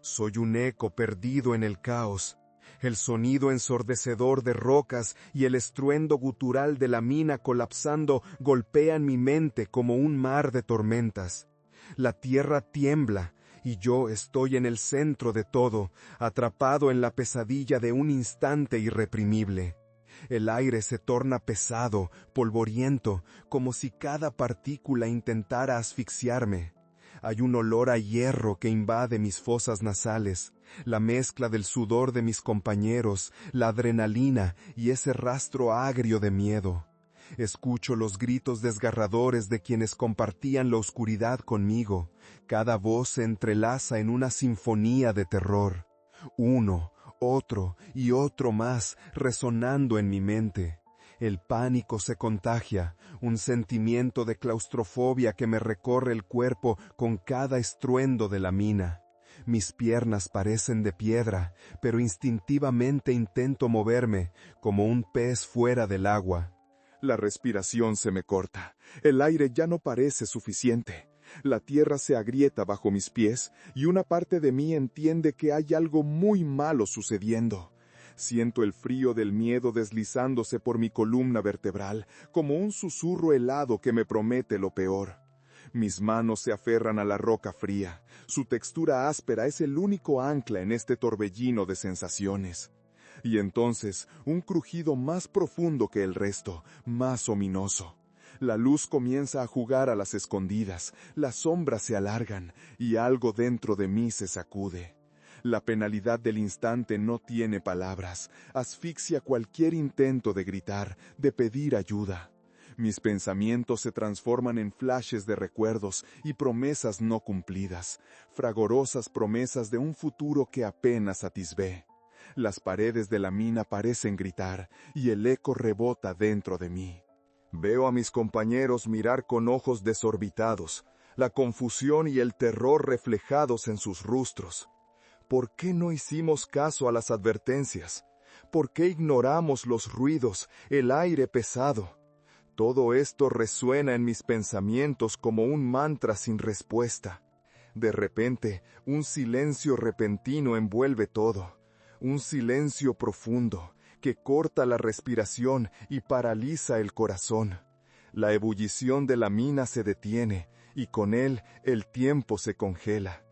Soy un eco perdido en el caos. El sonido ensordecedor de rocas y el estruendo gutural de la mina colapsando golpean mi mente como un mar de tormentas. La tierra tiembla y yo estoy en el centro de todo, atrapado en la pesadilla de un instante irreprimible. El aire se torna pesado, polvoriento, como si cada partícula intentara asfixiarme. Hay un olor a hierro que invade mis fosas nasales, la mezcla del sudor de mis compañeros, la adrenalina y ese rastro agrio de miedo. Escucho los gritos desgarradores de quienes compartían la oscuridad conmigo. Cada voz se entrelaza en una sinfonía de terror. Uno, otro y otro más resonando en mi mente. El pánico se contagia, un sentimiento de claustrofobia que me recorre el cuerpo con cada estruendo de la mina. Mis piernas parecen de piedra, pero instintivamente intento moverme, como un pez fuera del agua. La respiración se me corta, el aire ya no parece suficiente. La tierra se agrieta bajo mis pies y una parte de mí entiende que hay algo muy malo sucediendo. Siento el frío del miedo deslizándose por mi columna vertebral, como un susurro helado que me promete lo peor. Mis manos se aferran a la roca fría. Su textura áspera es el único ancla en este torbellino de sensaciones. Y entonces, un crujido más profundo que el resto, más ominoso. La luz comienza a jugar a las escondidas, las sombras se alargan, y algo dentro de mí se sacude. La penalidad del instante no tiene palabras, asfixia cualquier intento de gritar, de pedir ayuda. Mis pensamientos se transforman en flashes de recuerdos y promesas no cumplidas, fragorosas promesas de un futuro que apenas atisbé. Las paredes de la mina parecen gritar, y el eco rebota dentro de mí. Veo a mis compañeros mirar con ojos desorbitados, la confusión y el terror reflejados en sus rostros. ¿Por qué no hicimos caso a las advertencias? ¿Por qué ignoramos los ruidos, el aire pesado? Todo esto resuena en mis pensamientos como un mantra sin respuesta. De repente, un silencio repentino envuelve todo. Un silencio profundo, que corta la respiración y paraliza el corazón. La ebullición de la mina se detiene, y con él el tiempo se congela.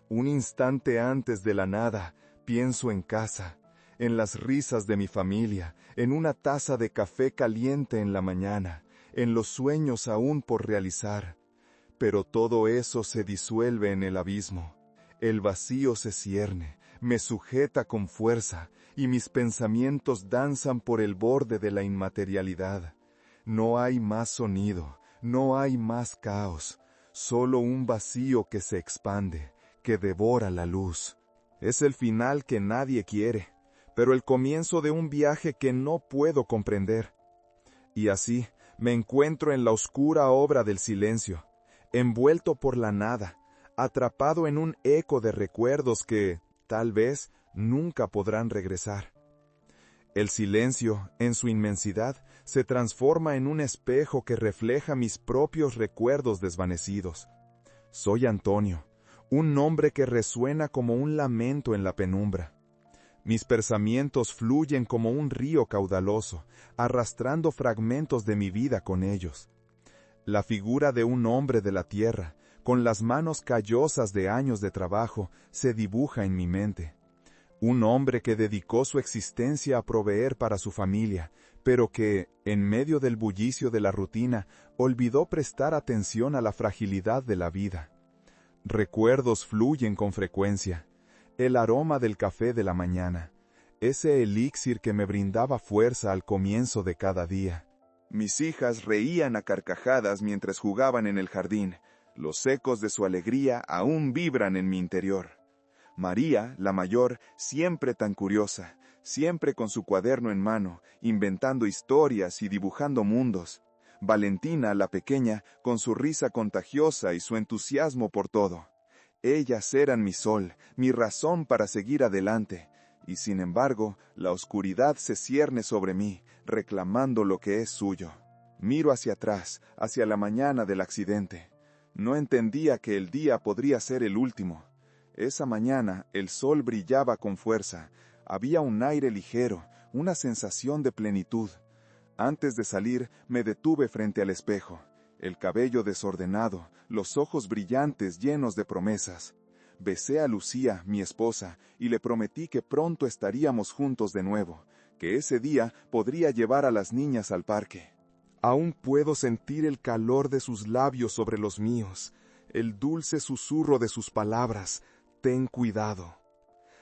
Un instante antes de la nada, pienso en casa, en las risas de mi familia, en una taza de café caliente en la mañana, en los sueños aún por realizar. Pero todo eso se disuelve en el abismo. El vacío se cierne, me sujeta con fuerza, y mis pensamientos danzan por el borde de la inmaterialidad. No hay más sonido, no hay más caos, solo un vacío que se expande, que devora la luz. Es el final que nadie quiere, pero el comienzo de un viaje que no puedo comprender. Y así, me encuentro en la oscura obra del silencio, envuelto por la nada, atrapado en un eco de recuerdos que, tal vez, nunca podrán regresar. El silencio, en su inmensidad, se transforma en un espejo que refleja mis propios recuerdos desvanecidos. Soy Antonio, un nombre que resuena como un lamento en la penumbra. Mis pensamientos fluyen como un río caudaloso, arrastrando fragmentos de mi vida con ellos. La figura de un hombre de la tierra, con las manos callosas de años de trabajo, se dibuja en mi mente. Un hombre que dedicó su existencia a proveer para su familia, pero que, en medio del bullicio de la rutina, olvidó prestar atención a la fragilidad de la vida. Recuerdos fluyen con frecuencia. El aroma del café de la mañana, ese elixir que me brindaba fuerza al comienzo de cada día. Mis hijas reían a carcajadas mientras jugaban en el jardín. Los ecos de su alegría aún vibran en mi interior. María, la mayor, siempre tan curiosa, siempre con su cuaderno en mano, inventando historias y dibujando mundos. Valentina, la pequeña, con su risa contagiosa y su entusiasmo por todo. Ellas eran mi sol, mi razón para seguir adelante, y sin embargo, la oscuridad se cierne sobre mí, reclamando lo que es suyo. Miro hacia atrás, hacia la mañana del accidente. No entendía que el día podría ser el último. Esa mañana el sol brillaba con fuerza, había un aire ligero, una sensación de plenitud. Antes de salir me detuve frente al espejo, el cabello desordenado, los ojos brillantes llenos de promesas. Besé a Lucía, mi esposa, y le prometí que pronto estaríamos juntos de nuevo, que ese día podría llevar a las niñas al parque. Aún puedo sentir el calor de sus labios sobre los míos, el dulce susurro de sus palabras. Ten cuidado.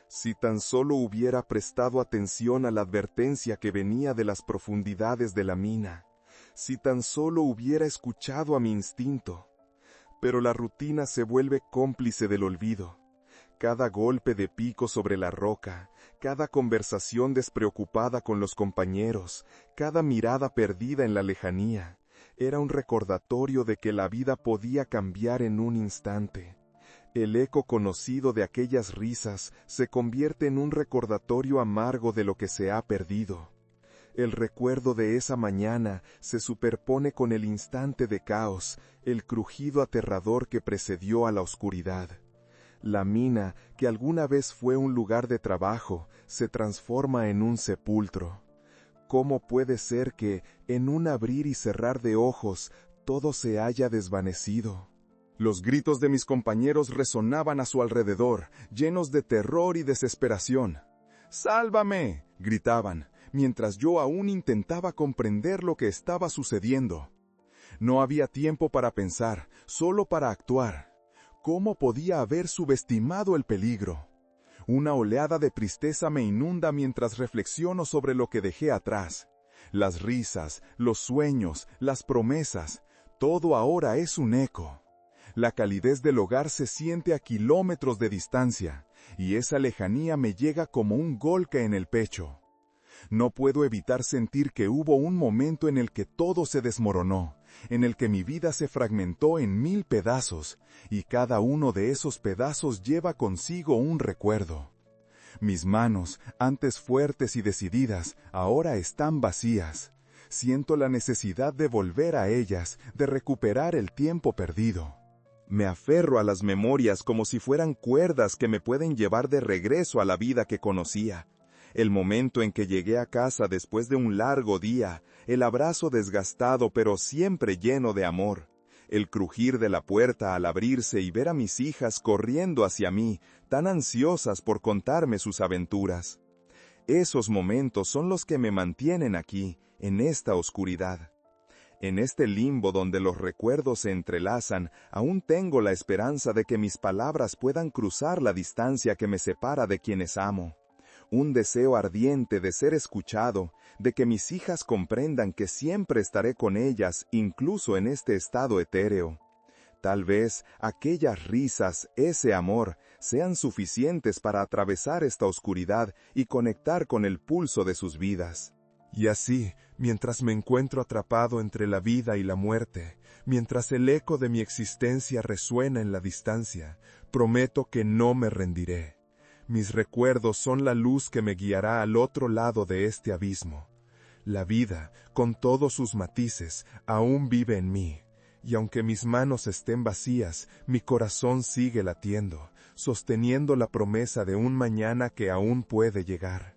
Si tan solo hubiera prestado atención a la advertencia que venía de las profundidades de la mina, si tan solo hubiera escuchado a mi instinto. Pero la rutina se vuelve cómplice del olvido. Cada golpe de pico sobre la roca, cada conversación despreocupada con los compañeros, cada mirada perdida en la lejanía, era un recordatorio de que la vida podía cambiar en un instante. El eco conocido de aquellas risas se convierte en un recordatorio amargo de lo que se ha perdido. El recuerdo de esa mañana se superpone con el instante de caos, el crujido aterrador que precedió a la oscuridad. La mina, que alguna vez fue un lugar de trabajo, se transforma en un sepulcro. ¿Cómo puede ser que, en un abrir y cerrar de ojos, todo se haya desvanecido? Los gritos de mis compañeros resonaban a su alrededor, llenos de terror y desesperación. ¡Sálvame!, gritaban, mientras yo aún intentaba comprender lo que estaba sucediendo. No había tiempo para pensar, solo para actuar. ¿Cómo podía haber subestimado el peligro? Una oleada de tristeza me inunda mientras reflexiono sobre lo que dejé atrás. Las risas, los sueños, las promesas, todo ahora es un eco. La calidez del hogar se siente a kilómetros de distancia, y esa lejanía me llega como un golpe en el pecho. No puedo evitar sentir que hubo un momento en el que todo se desmoronó, en el que mi vida se fragmentó en 1000 pedazos, y cada uno de esos pedazos lleva consigo un recuerdo. Mis manos, antes fuertes y decididas, ahora están vacías. Siento la necesidad de volver a ellas, de recuperar el tiempo perdido. Me aferro a las memorias como si fueran cuerdas que me pueden llevar de regreso a la vida que conocía. El momento en que llegué a casa después de un largo día, el abrazo desgastado pero siempre lleno de amor, el crujir de la puerta al abrirse y ver a mis hijas corriendo hacia mí, tan ansiosas por contarme sus aventuras. Esos momentos son los que me mantienen aquí, en esta oscuridad. En este limbo donde los recuerdos se entrelazan, aún tengo la esperanza de que mis palabras puedan cruzar la distancia que me separa de quienes amo. Un deseo ardiente de ser escuchado, de que mis hijas comprendan que siempre estaré con ellas, incluso en este estado etéreo. Tal vez aquellas risas, ese amor, sean suficientes para atravesar esta oscuridad y conectar con el pulso de sus vidas. Y así, mientras me encuentro atrapado entre la vida y la muerte, mientras el eco de mi existencia resuena en la distancia, prometo que no me rendiré. Mis recuerdos son la luz que me guiará al otro lado de este abismo. La vida, con todos sus matices, aún vive en mí, y aunque mis manos estén vacías, mi corazón sigue latiendo, sosteniendo la promesa de un mañana que aún puede llegar.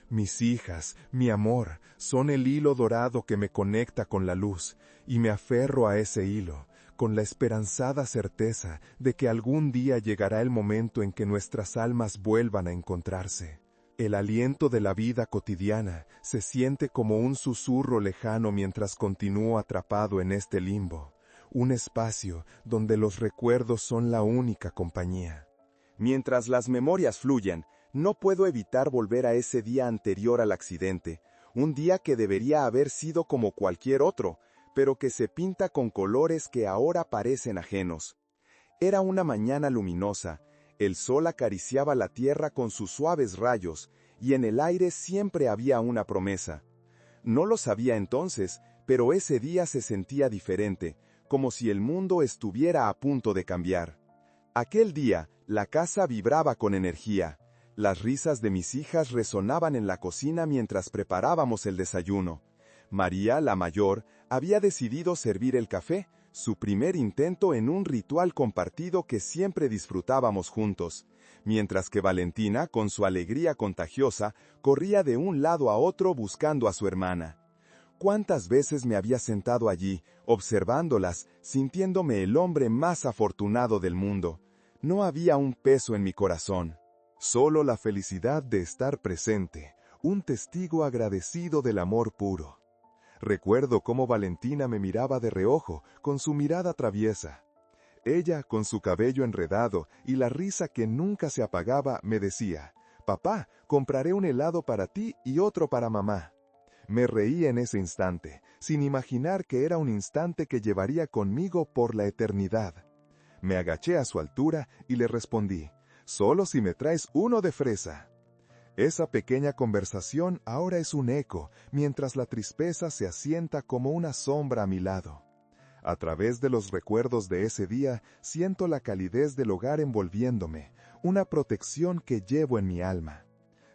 Mis hijas, mi amor, son el hilo dorado que me conecta con la luz, y me aferro a ese hilo, con la esperanzada certeza de que algún día llegará el momento en que nuestras almas vuelvan a encontrarse. El aliento de la vida cotidiana se siente como un susurro lejano mientras continúo atrapado en este limbo, un espacio donde los recuerdos son la única compañía. Mientras las memorias fluyen, no puedo evitar volver a ese día anterior al accidente, un día que debería haber sido como cualquier otro, pero que se pinta con colores que ahora parecen ajenos. Era una mañana luminosa, el sol acariciaba la tierra con sus suaves rayos, y en el aire siempre había una promesa. No lo sabía entonces, pero ese día se sentía diferente, como si el mundo estuviera a punto de cambiar. Aquel día, la casa vibraba con energía. Las risas de mis hijas resonaban en la cocina mientras preparábamos el desayuno. María, la mayor, había decidido servir el café, su primer intento en un ritual compartido que siempre disfrutábamos juntos, mientras que Valentina, con su alegría contagiosa, corría de un lado a otro buscando a su hermana. ¿Cuántas veces me había sentado allí, observándolas, sintiéndome el hombre más afortunado del mundo? No había un peso en mi corazón, solo la felicidad de estar presente, un testigo agradecido del amor puro. Recuerdo cómo Valentina me miraba de reojo, con su mirada traviesa. Ella, con su cabello enredado y la risa que nunca se apagaba, me decía: «Papá, compraré un helado para ti y otro para mamá». Me reí en ese instante, sin imaginar que era un instante que llevaría conmigo por la eternidad. Me agaché a su altura y le respondí: «Solo si me traes uno de fresa». Esa pequeña conversación ahora es un eco, mientras la tristeza se asienta como una sombra a mi lado. A través de los recuerdos de ese día, siento la calidez del hogar envolviéndome, una protección que llevo en mi alma.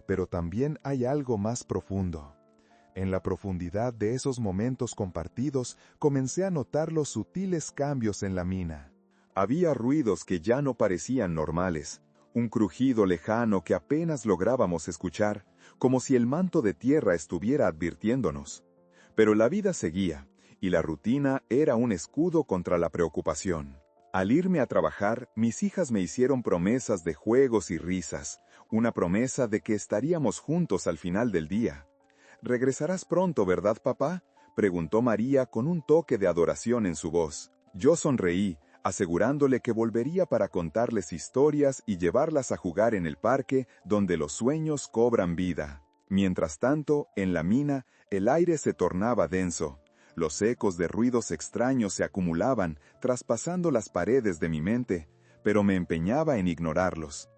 Pero también hay algo más profundo. En la profundidad de esos momentos compartidos, comencé a notar los sutiles cambios en la mina. Había ruidos que ya no parecían normales, un crujido lejano que apenas lográbamos escuchar, como si el manto de tierra estuviera advirtiéndonos. Pero la vida seguía, y la rutina era un escudo contra la preocupación. Al irme a trabajar, mis hijas me hicieron promesas de juegos y risas, una promesa de que estaríamos juntos al final del día. «¿Regresarás pronto, verdad, papá?», preguntó María con un toque de adoración en su voz. Yo sonreí, asegurándole que volvería para contarles historias y llevarlas a jugar en el parque donde los sueños cobran vida. Mientras tanto, en la mina, el aire se tornaba denso. Los ecos de ruidos extraños se acumulaban, traspasando las paredes de mi mente, pero me empeñaba en ignorarlos.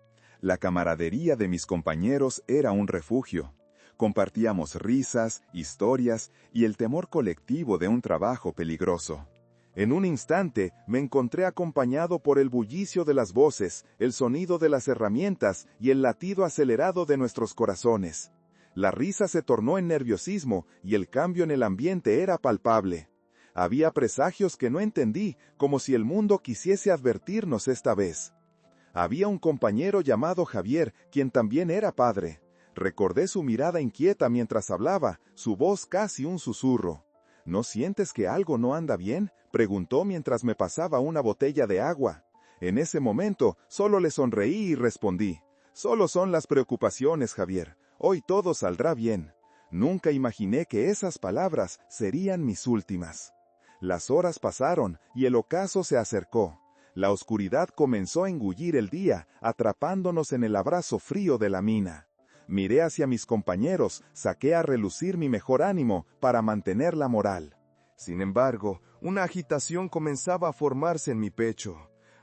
La camaradería de mis compañeros era un refugio. Compartíamos risas, historias y el temor colectivo de un trabajo peligroso. En un instante me encontré acompañado por el bullicio de las voces, el sonido de las herramientas y el latido acelerado de nuestros corazones. La risa se tornó en nerviosismo y el cambio en el ambiente era palpable. Había presagios que no entendí, como si el mundo quisiese advertirnos esta vez. Había un compañero llamado Javier, quien también era padre. Recordé su mirada inquieta mientras hablaba, su voz casi un susurro. «¿No sientes que algo no anda bien?», preguntó mientras me pasaba una botella de agua. En ese momento, solo le sonreí y respondí: «Solo son las preocupaciones, Javier. Hoy todo saldrá bien». Nunca imaginé que esas palabras serían mis últimas. Las horas pasaron y el ocaso se acercó. La oscuridad comenzó a engullir el día, atrapándonos en el abrazo frío de la mina. Miré hacia mis compañeros, saqué a relucir mi mejor ánimo para mantener la moral. Sin embargo, una agitación comenzaba a formarse en mi pecho.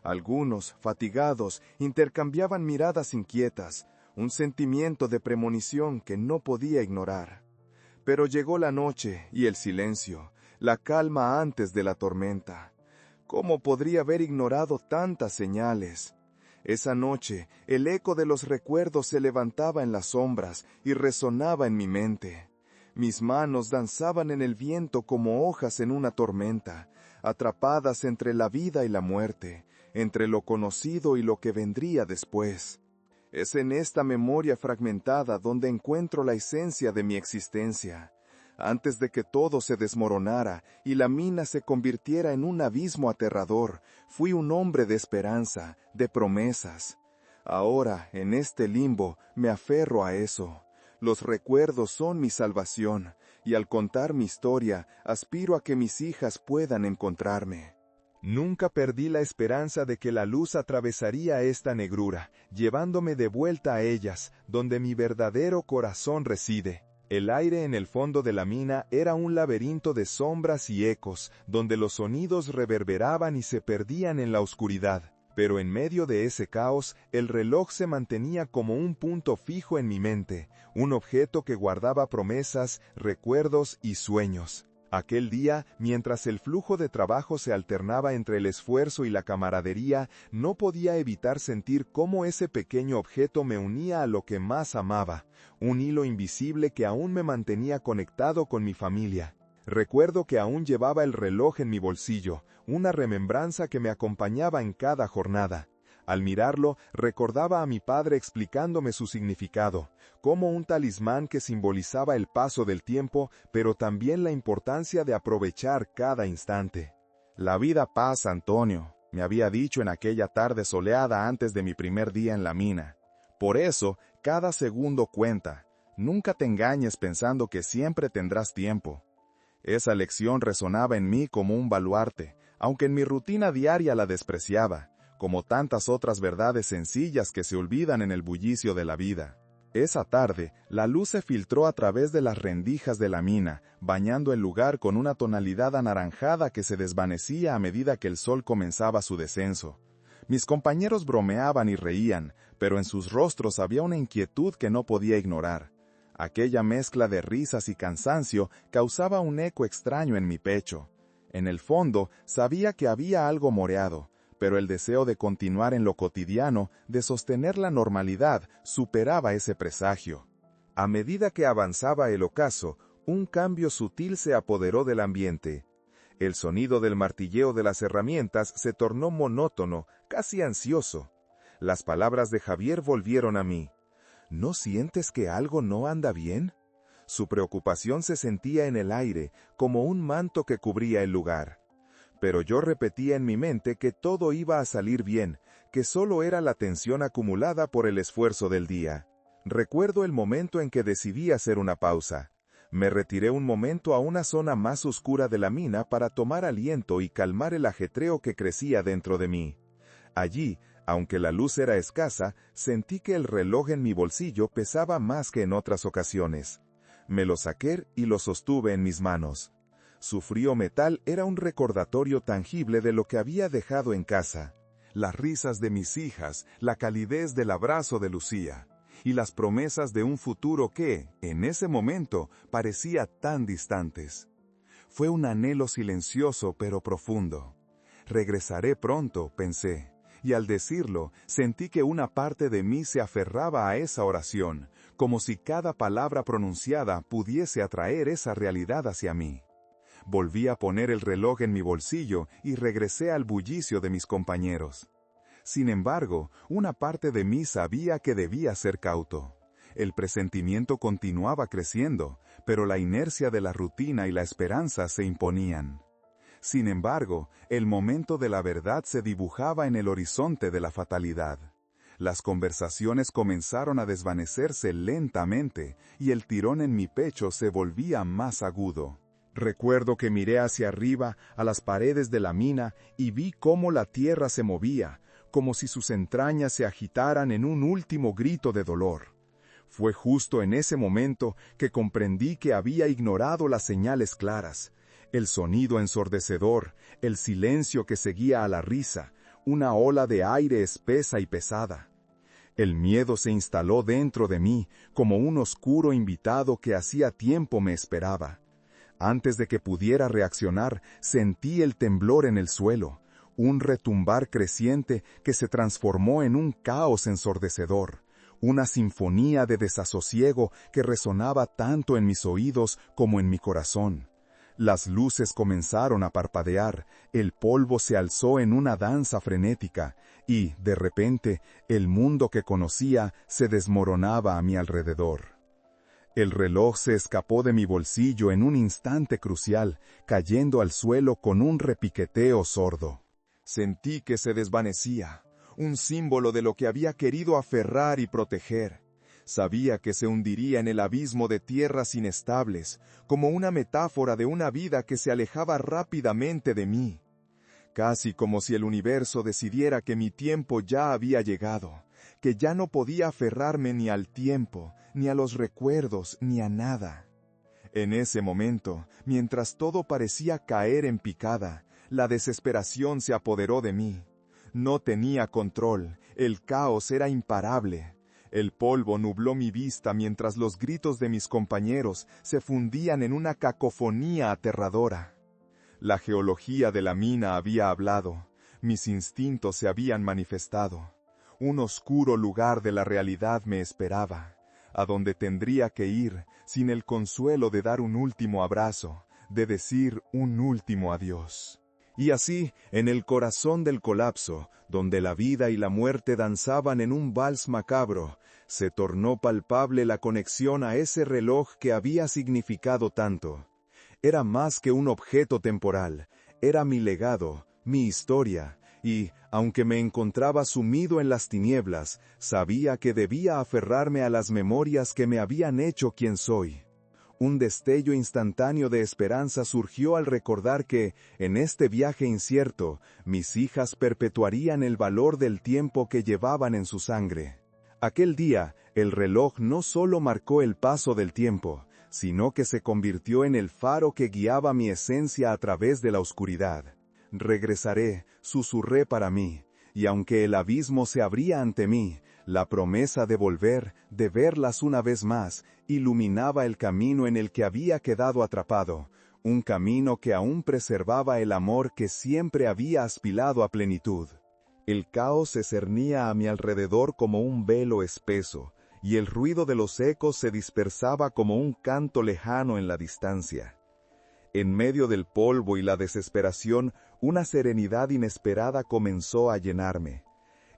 Algunos, fatigados, intercambiaban miradas inquietas, un sentimiento de premonición que no podía ignorar. Pero llegó la noche y el silencio, la calma antes de la tormenta. ¿Cómo podría haber ignorado tantas señales? Esa noche, el eco de los recuerdos se levantaba en las sombras y resonaba en mi mente. Mis manos danzaban en el viento como hojas en una tormenta, atrapadas entre la vida y la muerte, entre lo conocido y lo que vendría después. Es en esta memoria fragmentada donde encuentro la esencia de mi existencia. Antes de que todo se desmoronara y la mina se convirtiera en un abismo aterrador, fui un hombre de esperanza, de promesas. Ahora, en este limbo, me aferro a eso. Los recuerdos son mi salvación, y al contar mi historia, aspiro a que mis hijas puedan encontrarme. Nunca perdí la esperanza de que la luz atravesaría esta negrura, llevándome de vuelta a ellas, donde mi verdadero corazón reside. El aire en el fondo de la mina era un laberinto de sombras y ecos, donde los sonidos reverberaban y se perdían en la oscuridad. Pero en medio de ese caos, el reloj se mantenía como un punto fijo en mi mente, un objeto que guardaba promesas, recuerdos y sueños. Aquel día, mientras el flujo de trabajo se alternaba entre el esfuerzo y la camaradería, no podía evitar sentir cómo ese pequeño objeto me unía a lo que más amaba, un hilo invisible que aún me mantenía conectado con mi familia. Recuerdo que aún llevaba el reloj en mi bolsillo, una remembranza que me acompañaba en cada jornada. Al mirarlo, recordaba a mi padre explicándome su significado, como un talismán que simbolizaba el paso del tiempo, pero también la importancia de aprovechar cada instante. La vida pasa, Antonio, me había dicho en aquella tarde soleada antes de mi primer día en la mina. Por eso, cada segundo cuenta. Nunca te engañes pensando que siempre tendrás tiempo. Esa lección resonaba en mí como un baluarte, aunque en mi rutina diaria la despreciaba, como tantas otras verdades sencillas que se olvidan en el bullicio de la vida. Esa tarde, la luz se filtró a través de las rendijas de la mina, bañando el lugar con una tonalidad anaranjada que se desvanecía a medida que el sol comenzaba su descenso. Mis compañeros bromeaban y reían, pero en sus rostros había una inquietud que no podía ignorar. Aquella mezcla de risas y cansancio causaba un eco extraño en mi pecho. En el fondo, sabía que había algo moreado, pero el deseo de continuar en lo cotidiano, de sostener la normalidad, superaba ese presagio. A medida que avanzaba el ocaso, un cambio sutil se apoderó del ambiente. El sonido del martilleo de las herramientas se tornó monótono, casi ansioso. Las palabras de Javier volvieron a mí. ¿No sientes que algo no anda bien? Su preocupación se sentía en el aire, como un manto que cubría el lugar. Pero yo repetía en mi mente que todo iba a salir bien, que solo era la tensión acumulada por el esfuerzo del día. Recuerdo el momento en que decidí hacer una pausa. Me retiré un momento a una zona más oscura de la mina para tomar aliento y calmar el ajetreo que crecía dentro de mí. Allí, aunque la luz era escasa, sentí que el reloj en mi bolsillo pesaba más que en otras ocasiones. Me lo saqué y lo sostuve en mis manos. Su frío metal era un recordatorio tangible de lo que había dejado en casa. Las risas de mis hijas, la calidez del abrazo de Lucía, y las promesas de un futuro que, en ese momento, parecía tan distantes. Fue un anhelo silencioso pero profundo. Regresaré pronto, pensé. Y al decirlo, sentí que una parte de mí se aferraba a esa oración, como si cada palabra pronunciada pudiese atraer esa realidad hacia mí. Volví a poner el reloj en mi bolsillo y regresé al bullicio de mis compañeros. Sin embargo, una parte de mí sabía que debía ser cauto. El presentimiento continuaba creciendo, pero la inercia de la rutina y la esperanza se imponían. Sin embargo, el momento de la verdad se dibujaba en el horizonte de la fatalidad. Las conversaciones comenzaron a desvanecerse lentamente, y el tirón en mi pecho se volvía más agudo. Recuerdo que miré hacia arriba, a las paredes de la mina, y vi cómo la tierra se movía, como si sus entrañas se agitaran en un último grito de dolor. Fue justo en ese momento que comprendí que había ignorado las señales claras. El sonido ensordecedor, el silencio que seguía a la risa, una ola de aire espesa y pesada. El miedo se instaló dentro de mí, como un oscuro invitado que hacía tiempo me esperaba. Antes de que pudiera reaccionar, sentí el temblor en el suelo, un retumbar creciente que se transformó en un caos ensordecedor, una sinfonía de desasosiego que resonaba tanto en mis oídos como en mi corazón. Las luces comenzaron a parpadear, el polvo se alzó en una danza frenética, y, de repente, el mundo que conocía se desmoronaba a mi alrededor. El reloj se escapó de mi bolsillo en un instante crucial, cayendo al suelo con un repiqueteo sordo. Sentí que se desvanecía, un símbolo de lo que había querido aferrar y proteger. Sabía que se hundiría en el abismo de tierras inestables, como una metáfora de una vida que se alejaba rápidamente de mí. Casi como si el universo decidiera que mi tiempo ya había llegado, que ya no podía aferrarme ni al tiempo, ni a los recuerdos, ni a nada. En ese momento, mientras todo parecía caer en picada, la desesperación se apoderó de mí. No tenía control, el caos era imparable. El polvo nubló mi vista mientras los gritos de mis compañeros se fundían en una cacofonía aterradora. La geología de la mina había hablado, mis instintos se habían manifestado. Un oscuro lugar de la realidad me esperaba, a donde tendría que ir sin el consuelo de dar un último abrazo, de decir un último adiós. Y así, en el corazón del colapso, donde la vida y la muerte danzaban en un vals macabro, se tornó palpable la conexión a ese reloj que había significado tanto. Era más que un objeto temporal, era mi legado, mi historia, y, aunque me encontraba sumido en las tinieblas, sabía que debía aferrarme a las memorias que me habían hecho quien soy. Un destello instantáneo de esperanza surgió al recordar que, en este viaje incierto, mis hijas perpetuarían el valor del tiempo que llevaban en su sangre. Aquel día, el reloj no solo marcó el paso del tiempo, sino que se convirtió en el faro que guiaba mi esencia a través de la oscuridad. Regresaré, susurré para mí, y aunque el abismo se abría ante mí, la promesa de volver, de verlas una vez más, iluminaba el camino en el que había quedado atrapado, un camino que aún preservaba el amor que siempre había aspirado a plenitud. El caos se cernía a mi alrededor como un velo espeso, y el ruido de los ecos se dispersaba como un canto lejano en la distancia. En medio del polvo y la desesperación, una serenidad inesperada comenzó a llenarme.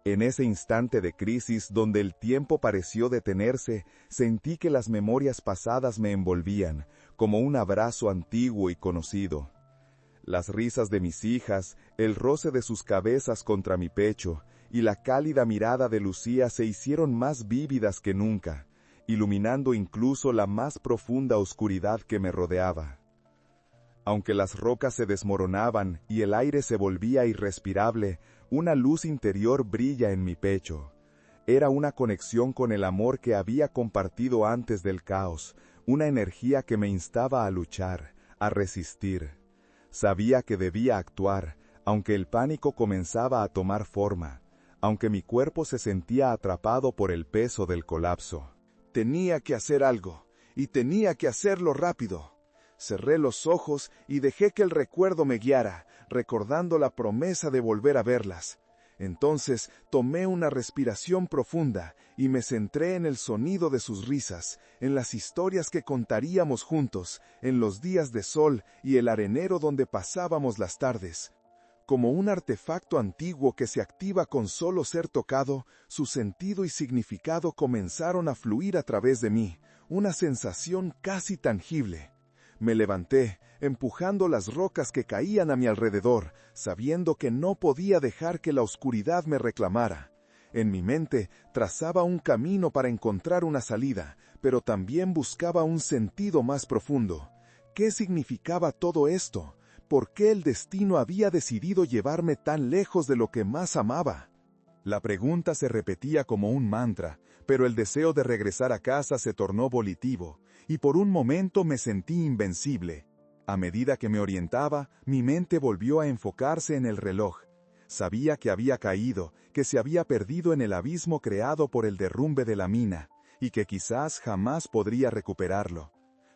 En ese instante de crisis donde el tiempo pareció detenerse, sentí que las memorias pasadas me envolvían, como un abrazo antiguo y conocido. Las risas de mis hijas, el roce de sus cabezas contra mi pecho, y la cálida mirada de Lucía se hicieron más vívidas que nunca, iluminando incluso la más profunda oscuridad que me rodeaba. Aunque las rocas se desmoronaban y el aire se volvía irrespirable, una luz interior brilla en mi pecho. Era una conexión con el amor que había compartido antes del caos, una energía que me instaba a luchar, a resistir. Sabía que debía actuar, aunque el pánico comenzaba a tomar forma, aunque mi cuerpo se sentía atrapado por el peso del colapso. Tenía que hacer algo, y tenía que hacerlo rápido. Cerré los ojos y dejé que el recuerdo me guiara, recordando la promesa de volver a verlas. Entonces tomé una respiración profunda y me centré en el sonido de sus risas, en las historias que contaríamos juntos, en los días de sol y el arenero donde pasábamos las tardes. Como un artefacto antiguo que se activa con solo ser tocado, su sentido y significado comenzaron a fluir a través de mí, una sensación casi tangible. Me levanté, empujando las rocas que caían a mi alrededor, sabiendo que no podía dejar que la oscuridad me reclamara. En mi mente trazaba un camino para encontrar una salida, pero también buscaba un sentido más profundo. ¿Qué significaba todo esto? ¿Por qué el destino había decidido llevarme tan lejos de lo que más amaba? La pregunta se repetía como un mantra, pero el deseo de regresar a casa se tornó volitivo, y por un momento me sentí invencible. A medida que me orientaba, mi mente volvió a enfocarse en el reloj. Sabía que había caído, que se había perdido en el abismo creado por el derrumbe de la mina, y que quizás jamás podría recuperarlo.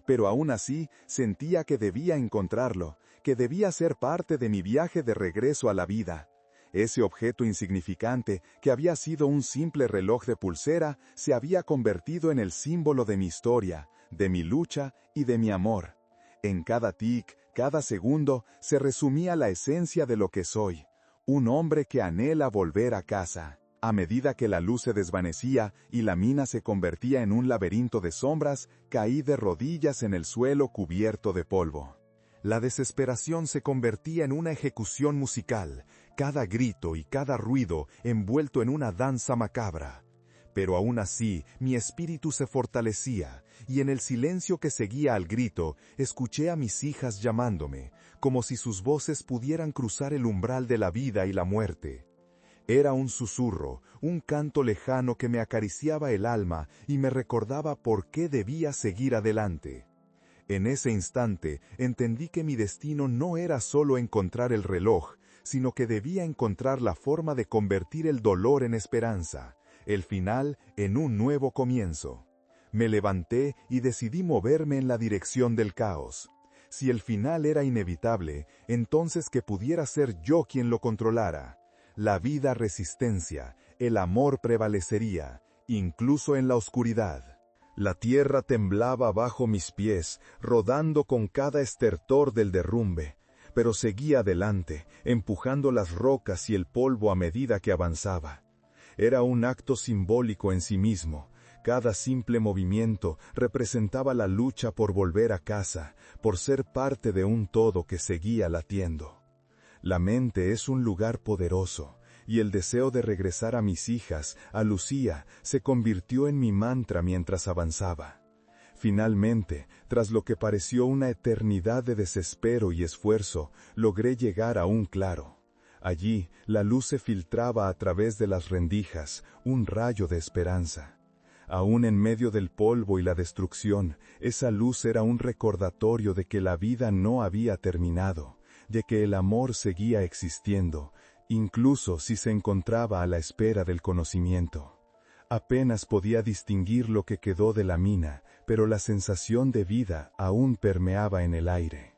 Pero aún así, sentía que debía encontrarlo, que debía ser parte de mi viaje de regreso a la vida. Ese objeto insignificante, que había sido un simple reloj de pulsera, se había convertido en el símbolo de mi historia, de mi lucha y de mi amor. En cada tic, cada segundo, se resumía la esencia de lo que soy, un hombre que anhela volver a casa. A medida que la luz se desvanecía y la mina se convertía en un laberinto de sombras, caí de rodillas en el suelo cubierto de polvo. La desesperación se convertía en una ejecución musical, cada grito y cada ruido envuelto en una danza macabra. Pero aún así, mi espíritu se fortalecía, y en el silencio que seguía al grito, escuché a mis hijas llamándome, como si sus voces pudieran cruzar el umbral de la vida y la muerte. Era un susurro, un canto lejano que me acariciaba el alma y me recordaba por qué debía seguir adelante. En ese instante entendí que mi destino no era solo encontrar el reloj, sino que debía encontrar la forma de convertir el dolor en esperanza, el final en un nuevo comienzo. Me levanté y decidí moverme en la dirección del caos. Si el final era inevitable, entonces que pudiera ser yo quien lo controlara. La vida resistencia, el amor prevalecería, incluso en la oscuridad. La tierra temblaba bajo mis pies, rodando con cada estertor del derrumbe, pero seguía adelante, empujando las rocas y el polvo a medida que avanzaba. Era un acto simbólico en sí mismo. Cada simple movimiento representaba la lucha por volver a casa, por ser parte de un todo que seguía latiendo. La mente es un lugar poderoso, y el deseo de regresar a mis hijas, a Lucía, se convirtió en mi mantra mientras avanzaba. Finalmente, tras lo que pareció una eternidad de desespero y esfuerzo, logré llegar a un claro. Allí, la luz se filtraba a través de las rendijas, un rayo de esperanza. Aún en medio del polvo y la destrucción, esa luz era un recordatorio de que la vida no había terminado, de que el amor seguía existiendo, incluso si se encontraba a la espera del conocimiento. Apenas podía distinguir lo que quedó de la mina, pero la sensación de vida aún permeaba en el aire.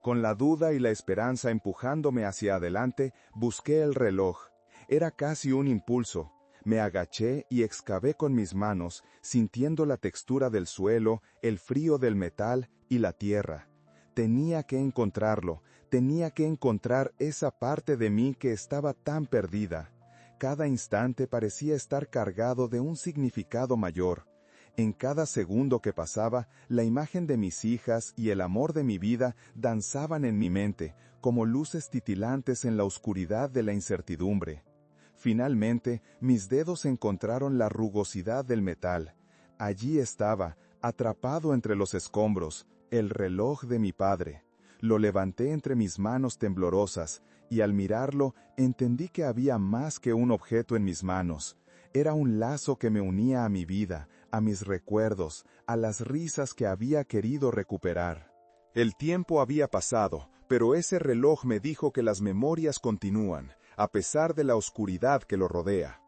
Con la duda y la esperanza empujándome hacia adelante, busqué el reloj. Era casi un impulso. Me agaché y excavé con mis manos, sintiendo la textura del suelo, el frío del metal y la tierra. Tenía que encontrarlo, tenía que encontrar esa parte de mí que estaba tan perdida. Cada instante parecía estar cargado de un significado mayor. En cada segundo que pasaba, la imagen de mis hijas y el amor de mi vida danzaban en mi mente, como luces titilantes en la oscuridad de la incertidumbre. Finalmente, mis dedos encontraron la rugosidad del metal. Allí estaba, atrapado entre los escombros, el reloj de mi padre. Lo levanté entre mis manos temblorosas, y al mirarlo, entendí que había más que un objeto en mis manos. Era un lazo que me unía a mi vida, a mis recuerdos, a las risas que había querido recuperar. El tiempo había pasado, pero ese reloj me dijo que las memorias continúan, a pesar de la oscuridad que lo rodea.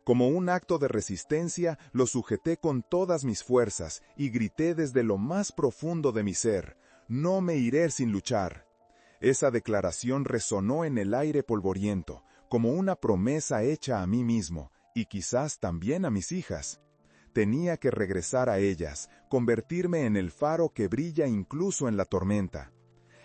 Como un acto de resistencia, lo sujeté con todas mis fuerzas y grité desde lo más profundo de mi ser: «No me iré sin luchar». Esa declaración resonó en el aire polvoriento, como una promesa hecha a mí mismo, y quizás también a mis hijas. Tenía que regresar a ellas, convertirme en el faro que brilla incluso en la tormenta.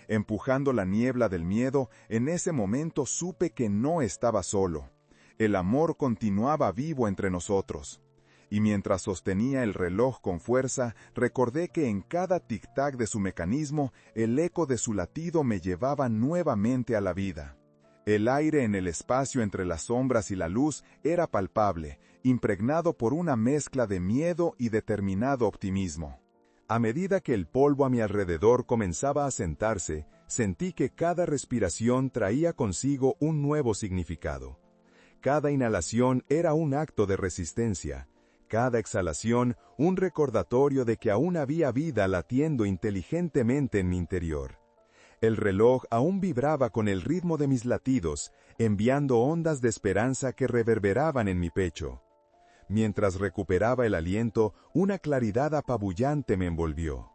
Empujando la niebla del miedo, en ese momento supe que no estaba solo. El amor continuaba vivo entre nosotros. Y mientras sostenía el reloj con fuerza, recordé que en cada tic-tac de su mecanismo, el eco de su latido me llevaba nuevamente a la vida. El aire en el espacio entre las sombras y la luz era palpable, impregnado por una mezcla de miedo y determinado optimismo. A medida que el polvo a mi alrededor comenzaba a sentarse, sentí que cada respiración traía consigo un nuevo significado. Cada inhalación era un acto de resistencia, cada exhalación un recordatorio de que aún había vida latiendo inteligentemente en mi interior. El reloj aún vibraba con el ritmo de mis latidos, enviando ondas de esperanza que reverberaban en mi pecho. Mientras recuperaba el aliento, una claridad apabullante me envolvió.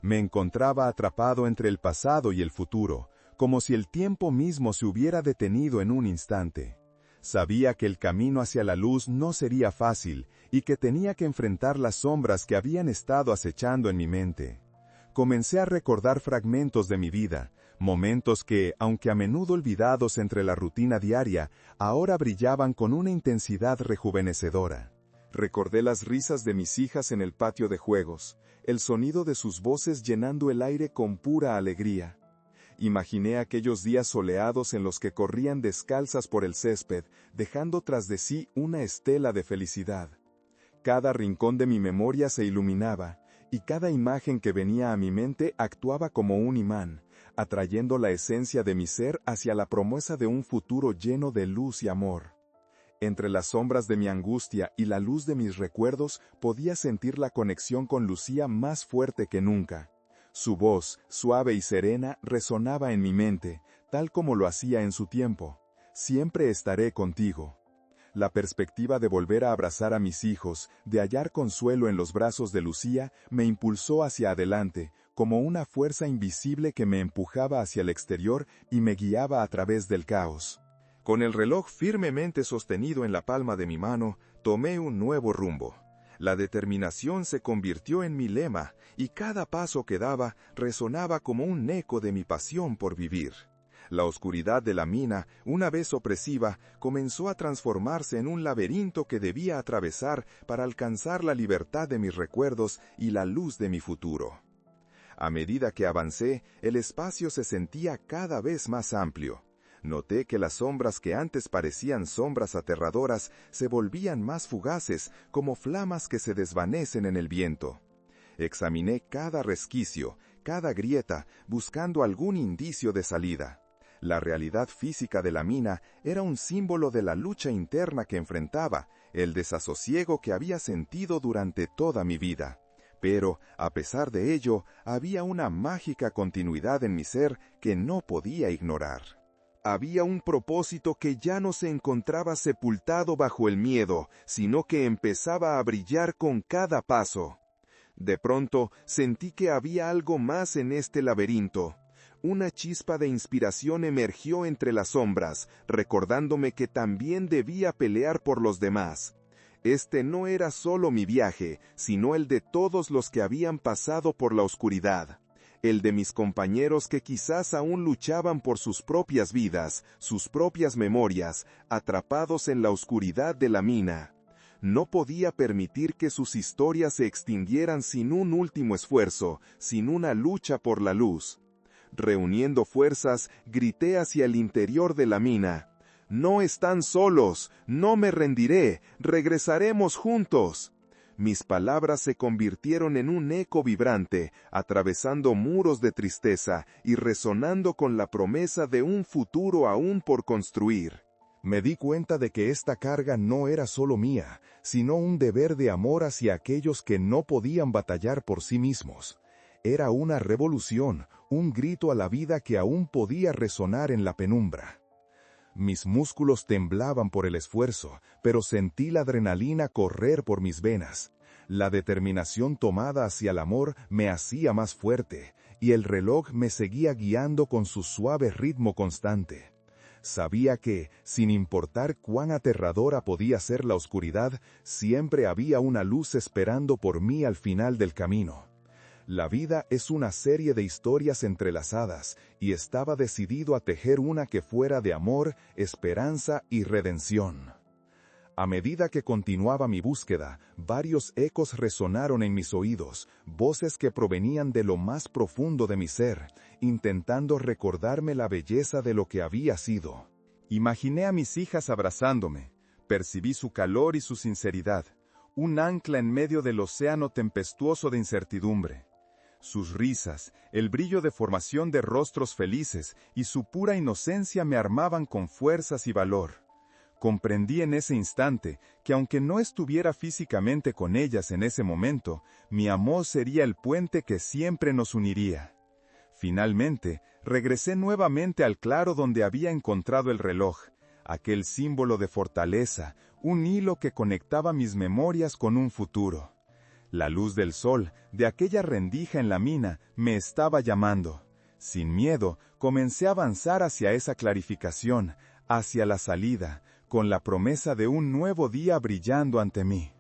Me encontraba atrapado entre el pasado y el futuro, como si el tiempo mismo se hubiera detenido en un instante. Sabía que el camino hacia la luz no sería fácil y que tenía que enfrentar las sombras que habían estado acechando en mi mente. Comencé a recordar fragmentos de mi vida, momentos que, aunque a menudo olvidados entre la rutina diaria, ahora brillaban con una intensidad rejuvenecedora. Recordé las risas de mis hijas en el patio de juegos, el sonido de sus voces llenando el aire con pura alegría. Imaginé aquellos días soleados en los que corrían descalzas por el césped, dejando tras de sí una estela de felicidad. Cada rincón de mi memoria se iluminaba, y cada imagen que venía a mi mente actuaba como un imán, atrayendo la esencia de mi ser hacia la promesa de un futuro lleno de luz y amor. Entre las sombras de mi angustia y la luz de mis recuerdos podía sentir la conexión con Lucía más fuerte que nunca. Su voz, suave y serena, resonaba en mi mente, tal como lo hacía en su tiempo. Siempre estaré contigo. La perspectiva de volver a abrazar a mis hijos, de hallar consuelo en los brazos de Lucía, me impulsó hacia adelante, como una fuerza invisible que me empujaba hacia el exterior y me guiaba a través del caos. Con el reloj firmemente sostenido en la palma de mi mano, tomé un nuevo rumbo. La determinación se convirtió en mi lema, y cada paso que daba resonaba como un eco de mi pasión por vivir. La oscuridad de la mina, una vez opresiva, comenzó a transformarse en un laberinto que debía atravesar para alcanzar la libertad de mis recuerdos y la luz de mi futuro. A medida que avancé, el espacio se sentía cada vez más amplio. Noté que las sombras que antes parecían sombras aterradoras se volvían más fugaces, como flamas que se desvanecen en el viento. Examiné cada resquicio, cada grieta, buscando algún indicio de salida. La realidad física de la mina era un símbolo de la lucha interna que enfrentaba, el desasosiego que había sentido durante toda mi vida. Pero, a pesar de ello, había una mágica continuidad en mi ser que no podía ignorar. Había un propósito que ya no se encontraba sepultado bajo el miedo, sino que empezaba a brillar con cada paso. De pronto, sentí que había algo más en este laberinto. Una chispa de inspiración emergió entre las sombras, recordándome que también debía pelear por los demás. Este no era solo mi viaje, sino el de todos los que habían pasado por la oscuridad. El de mis compañeros que quizás aún luchaban por sus propias vidas, sus propias memorias, atrapados en la oscuridad de la mina. No podía permitir que sus historias se extinguieran sin un último esfuerzo, sin una lucha por la luz. Reuniendo fuerzas, grité hacia el interior de la mina. «No están solos, no me rendiré, regresaremos juntos». Mis palabras se convirtieron en un eco vibrante, atravesando muros de tristeza y resonando con la promesa de un futuro aún por construir. Me di cuenta de que esta carga no era solo mía, sino un deber de amor hacia aquellos que no podían batallar por sí mismos. Era una revolución, un grito a la vida que aún podía resonar en la penumbra. Mis músculos temblaban por el esfuerzo, pero sentí la adrenalina correr por mis venas. La determinación tomada hacia el amor me hacía más fuerte, y el reloj me seguía guiando con su suave ritmo constante. Sabía que, sin importar cuán aterradora podía ser la oscuridad, siempre había una luz esperando por mí al final del camino. La vida es una serie de historias entrelazadas, y estaba decidido a tejer una que fuera de amor, esperanza y redención. A medida que continuaba mi búsqueda, varios ecos resonaron en mis oídos, voces que provenían de lo más profundo de mi ser, intentando recordarme la belleza de lo que había sido. Imaginé a mis hijas abrazándome, percibí su calor y su sinceridad, un ancla en medio del océano tempestuoso de incertidumbre. Sus risas, el brillo de formación de rostros felices y su pura inocencia me armaban con fuerzas y valor. Comprendí en ese instante que aunque no estuviera físicamente con ellas en ese momento, mi amor sería el puente que siempre nos uniría. Finalmente, regresé nuevamente al claro donde había encontrado el reloj, aquel símbolo de fortaleza, un hilo que conectaba mis memorias con un futuro. La luz del sol, de aquella rendija en la mina, me estaba llamando. Sin miedo, comencé a avanzar hacia esa clarificación, hacia la salida, con la promesa de un nuevo día brillando ante mí.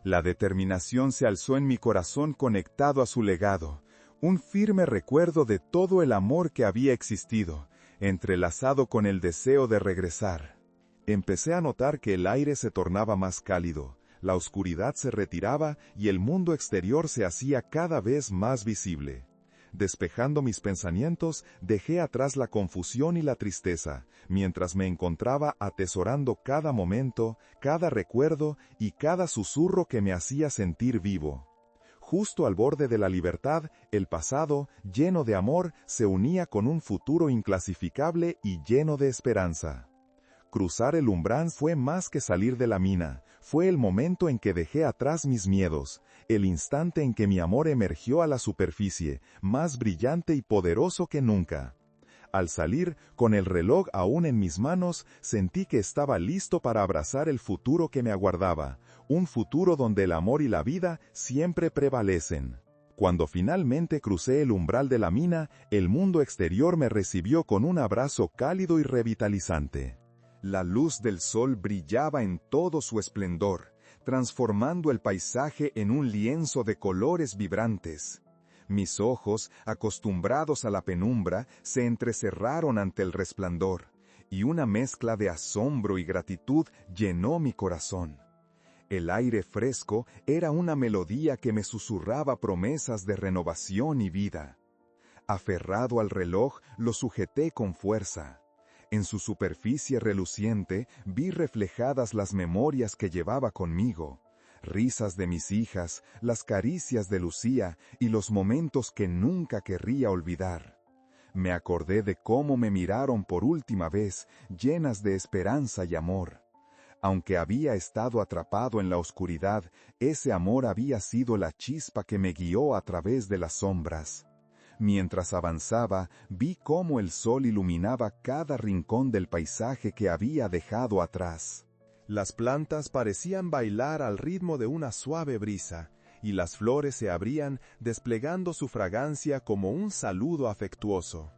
La determinación se alzó en mi corazón conectado a su legado, un firme recuerdo de todo el amor que había existido, entrelazado con el deseo de regresar. Empecé a notar que el aire se tornaba más cálido, la oscuridad se retiraba y el mundo exterior se hacía cada vez más visible. Despejando mis pensamientos, dejé atrás la confusión y la tristeza, mientras me encontraba atesorando cada momento, cada recuerdo y cada susurro que me hacía sentir vivo. Justo al borde de la libertad, el pasado, lleno de amor, se unía con un futuro inclasificable y lleno de esperanza. Cruzar el umbral fue más que salir de la mina, fue el momento en que dejé atrás mis miedos, el instante en que mi amor emergió a la superficie, más brillante y poderoso que nunca. Al salir, con el reloj aún en mis manos, sentí que estaba listo para abrazar el futuro que me aguardaba, un futuro donde el amor y la vida siempre prevalecen. Cuando finalmente crucé el umbral de la mina, el mundo exterior me recibió con un abrazo cálido y revitalizante. La luz del sol brillaba en todo su esplendor, transformando el paisaje en un lienzo de colores vibrantes. Mis ojos, acostumbrados a la penumbra, se entrecerraron ante el resplandor, y una mezcla de asombro y gratitud llenó mi corazón. El aire fresco era una melodía que me susurraba promesas de renovación y vida. Aferrado al reloj, lo sujeté con fuerza. En su superficie reluciente vi reflejadas las memorias que llevaba conmigo, risas de mis hijas, las caricias de Lucía y los momentos que nunca querría olvidar. Me acordé de cómo me miraron por última vez, llenas de esperanza y amor. Aunque había estado atrapado en la oscuridad, ese amor había sido la chispa que me guió a través de las sombras. Mientras avanzaba, vi cómo el sol iluminaba cada rincón del paisaje que había dejado atrás. Las plantas parecían bailar al ritmo de una suave brisa, y las flores se abrían desplegando su fragancia como un saludo afectuoso.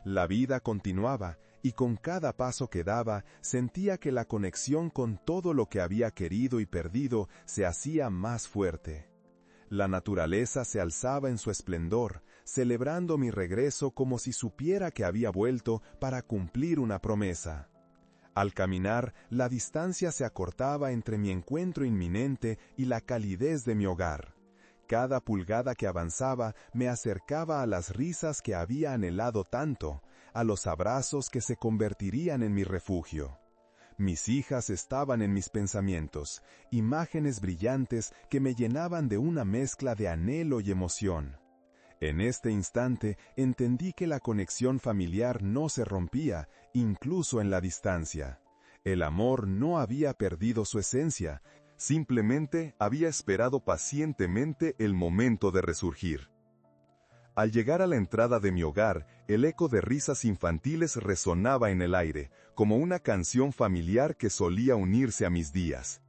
La vida continuaba, y con cada paso que daba sentía que la conexión con todo lo que había querido y perdido se hacía más fuerte. La naturaleza se alzaba en su esplendor, celebrando mi regreso como si supiera que había vuelto para cumplir una promesa. Al caminar, la distancia se acortaba entre mi encuentro inminente y la calidez de mi hogar. Cada pulgada que avanzaba me acercaba a las risas que había anhelado tanto, a los abrazos que se convertirían en mi refugio. Mis hijas estaban en mis pensamientos, imágenes brillantes que me llenaban de una mezcla de anhelo y emoción. En este instante entendí que la conexión familiar no se rompía, incluso en la distancia. El amor no había perdido su esencia, simplemente había esperado pacientemente el momento de resurgir. Al llegar a la entrada de mi hogar, el eco de risas infantiles resonaba en el aire, como una canción familiar que solía unirse a mis días.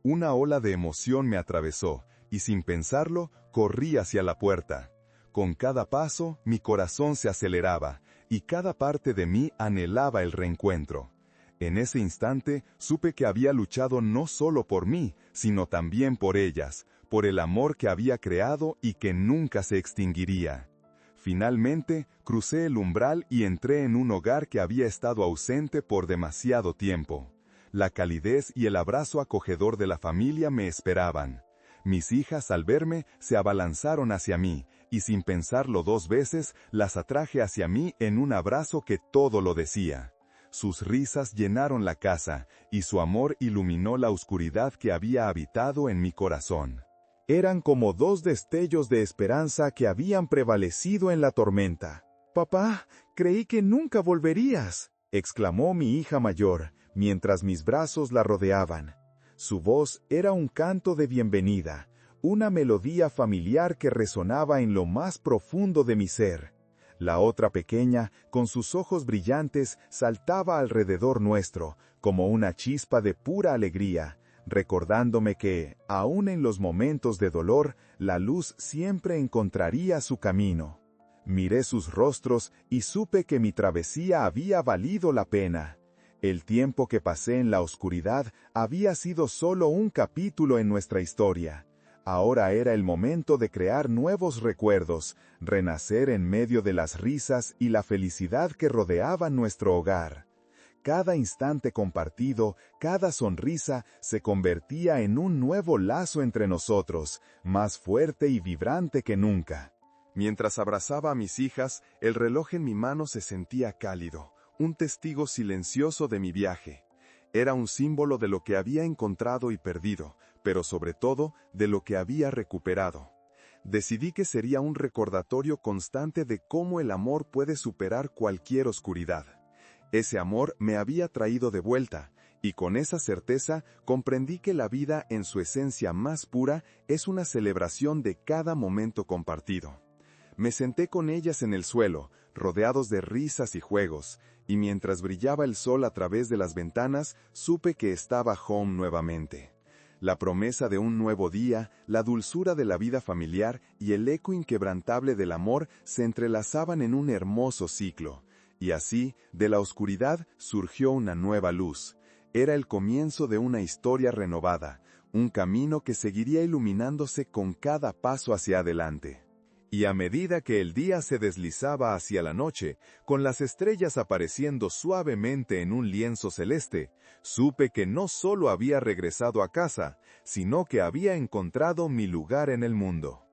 Una ola de emoción me atravesó, y sin pensarlo, corrí hacia la puerta. Con cada paso, mi corazón se aceleraba, y cada parte de mí anhelaba el reencuentro. En ese instante, supe que había luchado no solo por mí, sino también por ellas, por el amor que había creado y que nunca se extinguiría. Finalmente, crucé el umbral y entré en un hogar que había estado ausente por demasiado tiempo. La calidez y el abrazo acogedor de la familia me esperaban. Mis hijas, al verme, se abalanzaron hacia mí, y sin pensarlo dos veces, las atraje hacia mí en un abrazo que todo lo decía. Sus risas llenaron la casa, y su amor iluminó la oscuridad que había habitado en mi corazón. Eran como dos destellos de esperanza que habían prevalecido en la tormenta. «Papá, creí que nunca volverías», exclamó mi hija mayor, mientras mis brazos la rodeaban. Su voz era un canto de bienvenida, una melodía familiar que resonaba en lo más profundo de mi ser. La otra pequeña, con sus ojos brillantes, saltaba alrededor nuestro, como una chispa de pura alegría, recordándome que, aun en los momentos de dolor, la luz siempre encontraría su camino. Miré sus rostros y supe que mi travesía había valido la pena. El tiempo que pasé en la oscuridad había sido solo un capítulo en nuestra historia. Ahora era el momento de crear nuevos recuerdos, renacer en medio de las risas y la felicidad que rodeaban nuestro hogar. Cada instante compartido, cada sonrisa, se convertía en un nuevo lazo entre nosotros, más fuerte y vibrante que nunca. Mientras abrazaba a mis hijas, el reloj en mi mano se sentía cálido, un testigo silencioso de mi viaje. Era un símbolo de lo que había encontrado y perdido, pero sobre todo, de lo que había recuperado. Decidí que sería un recordatorio constante de cómo el amor puede superar cualquier oscuridad. Ese amor me había traído de vuelta, y con esa certeza comprendí que la vida en su esencia más pura es una celebración de cada momento compartido. Me senté con ellas en el suelo, rodeados de risas y juegos, y mientras brillaba el sol a través de las ventanas, supe que estaba home nuevamente. La promesa de un nuevo día, la dulzura de la vida familiar y el eco inquebrantable del amor se entrelazaban en un hermoso ciclo. Y así, de la oscuridad surgió una nueva luz. Era el comienzo de una historia renovada, un camino que seguiría iluminándose con cada paso hacia adelante. Y a medida que el día se deslizaba hacia la noche, con las estrellas apareciendo suavemente en un lienzo celeste, supe que no solo había regresado a casa, sino que había encontrado mi lugar en el mundo.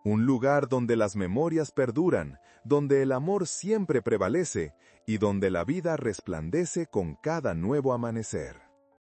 Un lugar donde las memorias perduran, donde el amor siempre prevalece y donde la vida resplandece con cada nuevo amanecer.